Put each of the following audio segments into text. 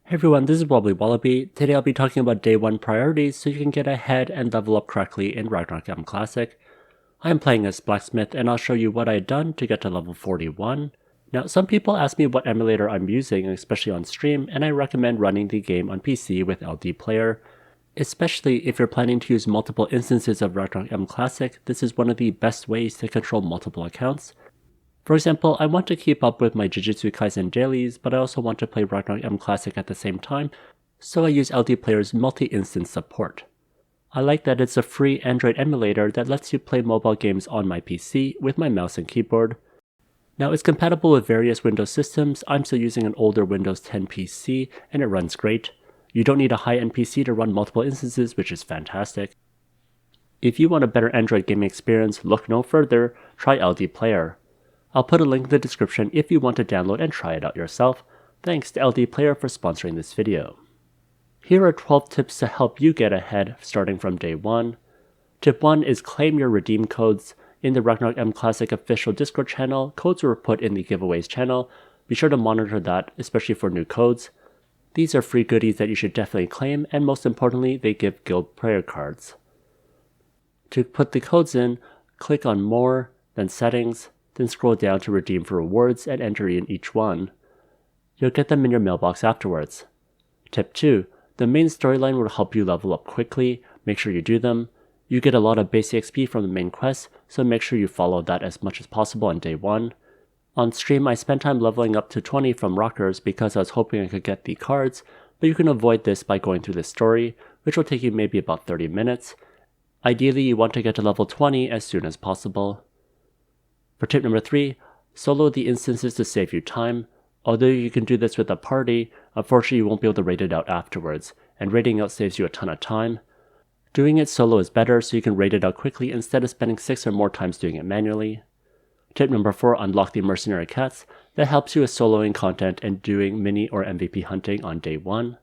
Hey everyone, this is Wobbly Wallaby. Today I'll be talking about day 1 priorities so you can get ahead and level up correctly in Ragnarok M Classic. I am playing as Blacksmith and I'll show you what I had done to get to level 41. Now some people ask me what emulator I'm using, especially on stream, and I recommend running the game on PC with LD Player. Especially if you're planning to use multiple instances of Ragnarok M Classic, this is one of the best ways to control multiple accounts. For example, I want to keep up with my Jujutsu Kaisen dailies, but I also want to play Ragnarok M Classic at the same time, so I use LD Player's multi-instance support. I like that it's a free Android emulator that lets you play mobile games on my PC with my mouse and keyboard. Now it's compatible with various Windows systems. I'm still using an older Windows 10 PC and it runs great. You don't need a high-end PC to run multiple instances, which is fantastic. If you want a better Android gaming experience, look no further, try LD Player. I'll put a link in the description if you want to download and try it out yourself. Thanks to LD Player for sponsoring this video. Here are 12 tips to help you get ahead starting from day 1. Tip 1 is claim your redeem codes. In the Ragnarok M Classic official Discord channel, codes were put in the giveaways channel. Be sure to monitor that, especially for new codes. These are free goodies that you should definitely claim, and most importantly, they give guild player cards. To put the codes in, click on More, then Settings, then scroll down to redeem for rewards and enter in each one. You'll get them in your mailbox afterwards. Tip 2. The main storyline will help you level up quickly. Make sure you do them. You get a lot of base XP from the main quest, so make sure you follow that as much as possible on day 1. On stream, I spent time leveling up to 20 from Rockers because I was hoping I could get the cards, but you can avoid this by going through the story, which will take you maybe about 30 minutes. Ideally, you want to get to level 20 as soon as possible. For tip number 3, solo the instances to save you time. Although you can do this with a party, unfortunately you won't be able to raid it out afterwards, and raiding out saves you a ton of time. Doing it solo is better so you can raid it out quickly instead of spending 6 or more times doing it manually. Tip number 4, unlock the mercenary cats. That helps you with soloing content and doing mini or MVP hunting on day 1.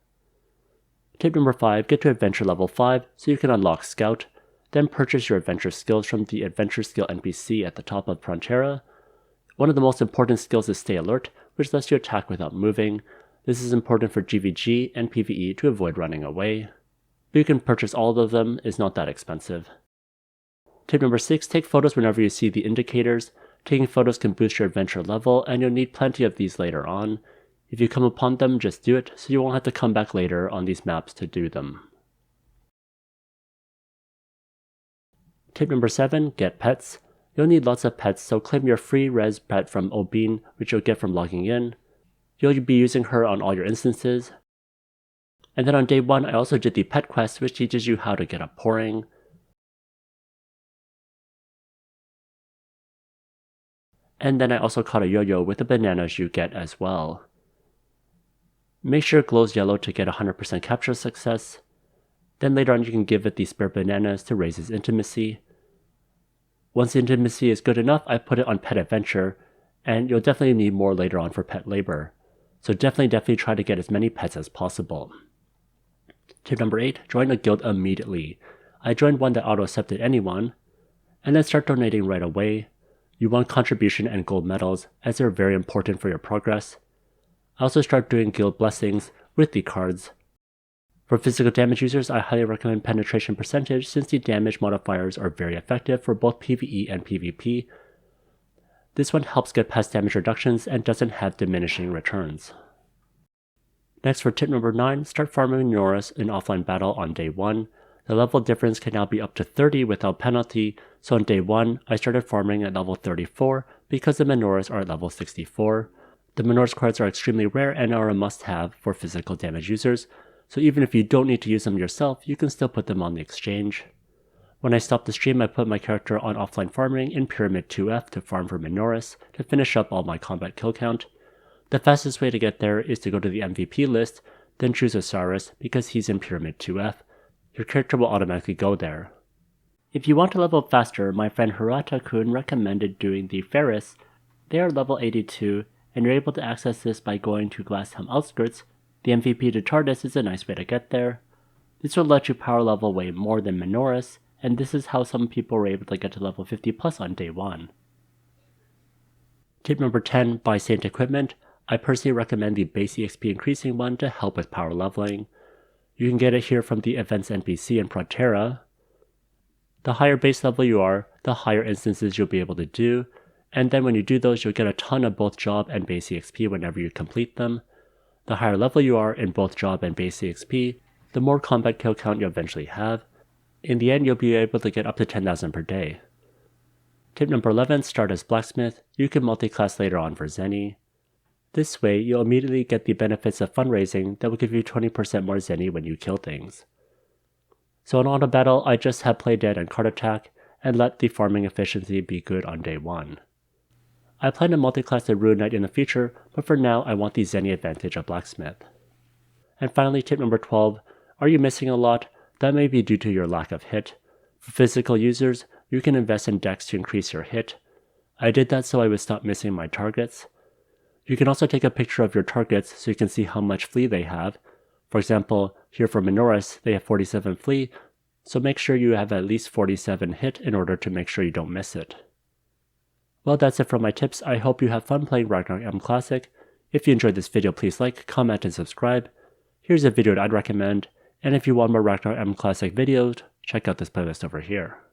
Tip number 5, get to adventure level 5 so you can unlock scout. Then purchase your adventure skills from the adventure skill NPC at the top of Frontera. One of the most important skills is stay alert, which lets you attack without moving. This is important for GVG and PvE to avoid running away. But you can purchase all of them, it's not that expensive. Tip number 6, take photos whenever you see the indicators. Taking photos can boost your adventure level, and you'll need plenty of these later on. If you come upon them, just do it, so you won't have to come back later on these maps to do them. Tip number 7, get pets. You'll need lots of pets, so claim your free res pet from Obin, which you'll get from logging in. You'll be using her on all your instances. And then on day 1, I also did the pet quest, which teaches you how to get a pouring. And then I also caught a yo-yo with the bananas you get as well. Make sure it glows yellow to get 100% capture success. Then later on you can give it the spare bananas to raise its intimacy. Once the intimacy is good enough, I put it on pet adventure, and you'll definitely need more later on for pet labor. So definitely try to get as many pets as possible. Tip number 8, join a guild immediately. I joined one that auto-accepted anyone, and then start donating right away. You want contribution and gold medals, as they're very important for your progress. I also start doing guild blessings with the cards. For physical damage users, I highly recommend penetration percentage since the damage modifiers are very effective for both PvE and PvP. This one helps get past damage reductions and doesn't have diminishing returns. Next, for tip number 9, start farming Minoras in offline battle on day 1. The level difference can now be up to 30 without penalty, so on day 1, I started farming at level 34 because the Minoras are at level 64. The Minoras cards are extremely rare and are a must-have for physical damage users, so even if you don't need to use them yourself, you can still put them on the exchange. When I stopped the stream, I put my character on offline farming in Pyramid 2F to farm for Minoras to finish up all my combat kill count. The fastest way to get there is to go to the MVP list, then choose Osiris because he's in Pyramid 2F. Your character will automatically go there. If you want to level up faster, my friend Hirata-kun recommended doing the Ferris. They are level 82, and you're able to access this by going to Glasshelm Outskirts. The MVP to TARDIS is a nice way to get there. This will let you power level way more than Minoras, and this is how some people were able to get to level 50 plus on day 1. Tip number 10, buy Saint equipment. I personally recommend the base EXP increasing one to help with power leveling. You can get it here from the Events NPC in Proterra. The higher base level you are, the higher instances you'll be able to do, and then when you do those, you'll get a ton of both job and base EXP whenever you complete them. The higher level you are in both job and base EXP, the more combat kill count you'll eventually have. In the end, you'll be able to get up to 10,000 per day. Tip number 11, start as Blacksmith. You can multi-class later on for Zenny. This way, you'll immediately get the benefits of fundraising that will give you 20% more Zenny when you kill things. So in auto battle, I just have play dead and card attack, and let the farming efficiency be good on day 1. I plan to multi-class the Rune Knight in the future, but for now I want the Zenny advantage of Blacksmith. And finally, tip number 12, are you missing a lot? That may be due to your lack of hit. For physical users, you can invest in dex to increase your hit. I did that so I would stop missing my targets. You can also take a picture of your targets so you can see how much flee they have. For example, here for Minoris, they have 47 flee, so make sure you have at least 47 hit in order to make sure you don't miss it. Well, that's it for my tips. I hope you have fun playing Ragnarok M Classic. If you enjoyed this video, please like, comment, and subscribe. Here's a video that I'd recommend, and if you want more Ragnarok M Classic videos, check out this playlist over here.